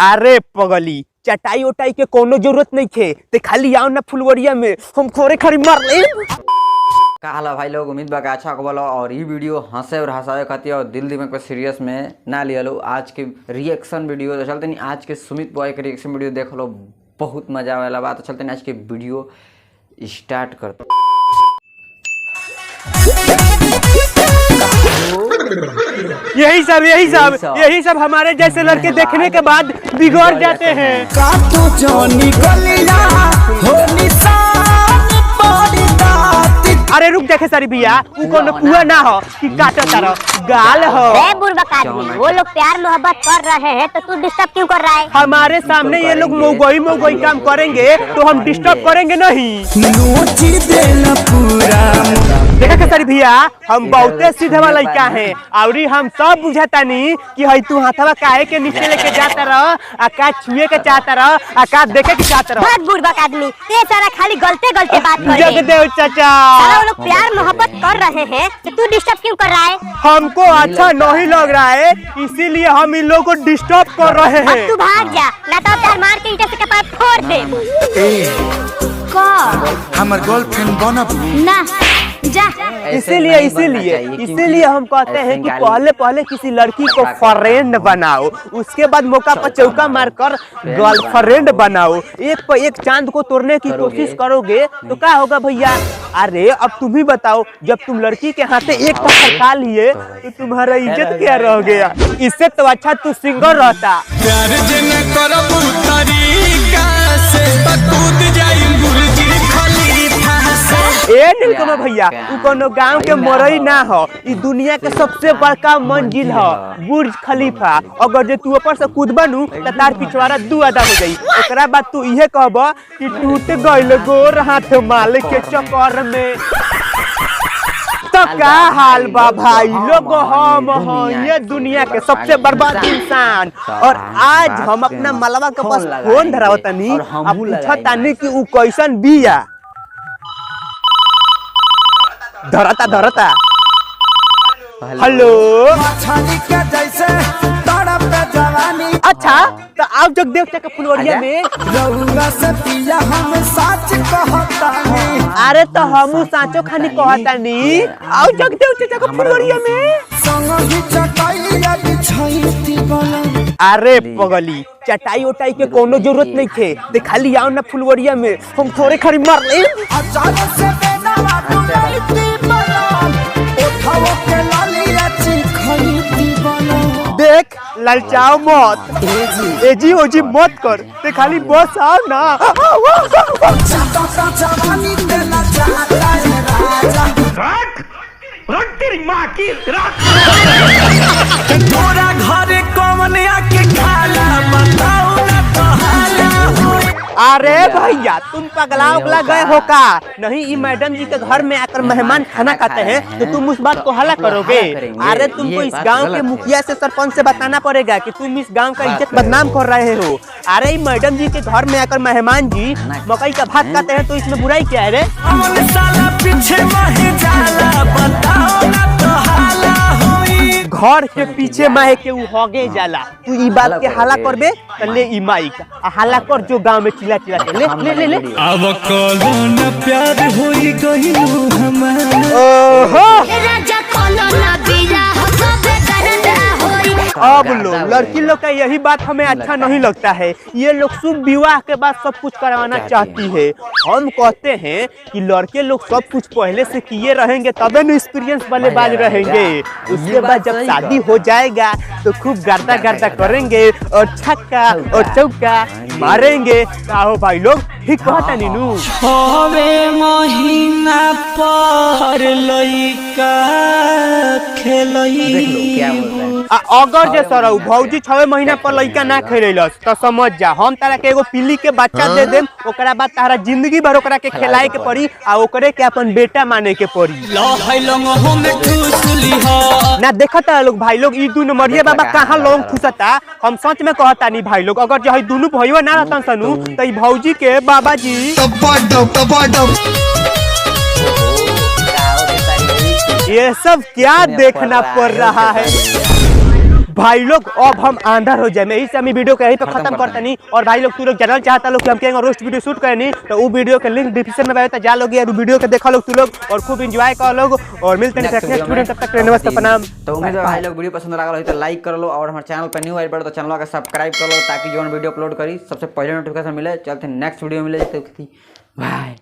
अरे पगली चटाई उटाई के कोनो जरूरत नहीं थे ते खाली आओ ना फुलवरिया में हम खोरे खरी मार ले। का हाल है भाई लोग, उम्मीद बा अच्छा को बोलो। और ये वीडियो हंसे और हंसावे खाती और दिल दिमाग पे सीरियस में ना लिया लो। आज के रिएक्शन वीडियो तो चलते नहीं, आज के सुमित बॉय के रिएक्शन वीडियो देख लो, बहुत मजा वाला बात। तो चलते नहीं आज के वीडियो स्टार्ट करते। यही सब हमारे जैसे लड़के देखने के बाद बिगड़ जाते हैं। अरे रुक देखे सारी भैया, वो कोनो कुआ ना हो कि काटा तारा गाल हो। बुर्बक आदमी, वो लोग प्यार मोहब्बत कर रहे हैं तो तू डिस्टर्ब क्यों कर रहा है? हमारे सामने ये लोग मोगोई काम करेंगे तो हम डिस्टर्ब करेंगे नहीं। देखा सारी भैया, हम बहुते सीधे वाला लड़का है और हम सब बुझातानी कि हई तू हाथवा काहे के नीचे लेके जाता रह, आ का छुए के चाहता रह, आ का देखे के चाहता रह। बहुत बुर्बक आदमी, ये सारा खाली गलते बात कर रहे हैं। जगदेव चाचा, वो लोग प्यार मोहब्बत कर रहे हैं तो तू डिस्टर्ब क्यों कर रहा है? हमको अच्छा नहीं लग रहा है, इसीलिए हम इन लोगों को डिस्टर्ब कर रहे हैं। अब तू भाग जा, ना तो प्यार मार के ईंटे से कपार फोड़ दे। हमार गर्लफ्रेंड बनब ना जा। इसीलिए हम कहते हैं कि पहले किसी लड़की को फ्रेंड बनाओ, उसके बाद मौका पर चौका मारकर गर्लफ्रेंड बनाओ। एक पर एक चांद को तोड़ने की कोशिश करोगे तो क्या होगा भैया? अरे अब तुम ही बताओ, जब तुम लड़की के हाथे एक पत्थर खा लिए तो तुम्हारा इज्जत क्या रह गया? इससे तो अच्छा तू सिंगल रहता। भैया उ कोनो गांव के मरई ना हो, ई दुनिया के सबसे बड़का मंजिल हो बुर्ज खलीफा। अगर जे तू ऊपर से कूद बनू त तार पिछवाड़ा दू आधा हो जाई। ओकरा बाद तू इहे कहब कि टूट गइल गोर हाथ मालिक के चक्कर में। तो क्या हाल बा भाई लोग, हम ये दुनिया के सबसे बर्बाद इंसान। और आज हम अपना मलबा के पास फोन धरावतनी और पूछतानी कि उ कैसन बिया। धरता हेलो, अच्छा तो आप जगदेव के फुलवरिया में। अरे तो हम साँचो खानी कहतानी, आओ जगदेव के फुलवरिया में। अरे पगली चटाई उटाई के कोनो जरूरत नहीं थे ते खाली आओ ना फुलवरिया में, हम थोड़े खरी मार ले। देख ललचाओ मत, एजी ओजी मत कर, ते खाली बस आओ ना। तोरा घरे कौन आके खाला बताओ ना तो हाला हो। अरे भैया तुम पगला उगला गए हो का? नहीं, ई मैडम जी के घर में आकर मेहमान खाना खाते हैं तो तुम उस बात को हल्ला करोगे? अरे तुमको इस गांव के मुखिया से सरपंच से बताना पड़ेगा कि तुम इस गांव का इज्जत बदनाम कर रहे हो। अरे मैडम जी के घर में आकर मेहमान जी मकई का भात खाते हैं तो इसमें बुराई क्या है रे? घर के पीछे माहे के उ होगे जाला, तू ई बात के हल्ला करबे त ले ई माइक आ हल्ला कर जो गांव में चिल्ला के ले। अब कौन प्यार होई गइलू हमारा। ओहो राजा कोनो ना बिया हो सबे करना होई। अब लोग लड़की लोग का यही बात हमें अच्छा नहीं लगता है। ये लोग शुभ विवाह के बाद सब कुछ करवाना चाहती है। हम कहते हैं कि लड़के लोग सब कुछ पहले से किए रहेंगे तबे न एक्सपीरियंस वाले बाज रहेंगे। उसके बाद जब शादी हो जाएगा तो खूब गर्दा करेंगे और छक्का और चौका मारेंगे। आओ भाई लोग, ठीक कहता नीनू। 6 महीना पर लइका खेलई। अगर जे सरऊ भौजी 6 महीना पर लइका ना खेलैलस तो समझ जा हम तारा के एगो पिल्ली के बच्चा दे देम, ओकरा बाद तारा जिंदगी भर ओकरा के खिलाए के पड़ी आ ओकरे के अपन बेटा माने के पड़ी। ना देखता लोग भाई लोग, ई दोनों मरिया बाबा कहाँ लोग खुशता। हम सच में कहता नहीं भाई लोग, अगर जो दोनों भैया ना रहता सनू तो ई भौजी के बाबा जी ये सब क्या देखना पड़ रहा है? भाई लोग अब हम अंदर हो जाए, इस समय वीडियो के यहीं पे खत्म करते नहीं। और भाई लोग तू लोग जानना चाहता लोग कि हम कहेंगे रोस्ट वीडियो शूट करनी, तो वो वीडियो के लिंक डिस्क्रिप्शन में रहता, जा लोग यार वीडियो के देखा लोग तू लोग और खूब एंजॉय कर लोग। और मिलते हैं नेक्स्ट वीडियो में, तब तक नमस्ते प्रणाम। तो उम्मीद है भाई लोग वीडियो पसंद लगा हो तो लाइक कर लो, और हमारे चैनल पर न्यू आए पड़े तो चैनल का सब्सक्राइब कर लो, ताकि जो वीडियो अपलोड करी सबसे पहले नोटिफिकेशन मिले। चलते नेक्स्ट वीडियो मिले, बाय।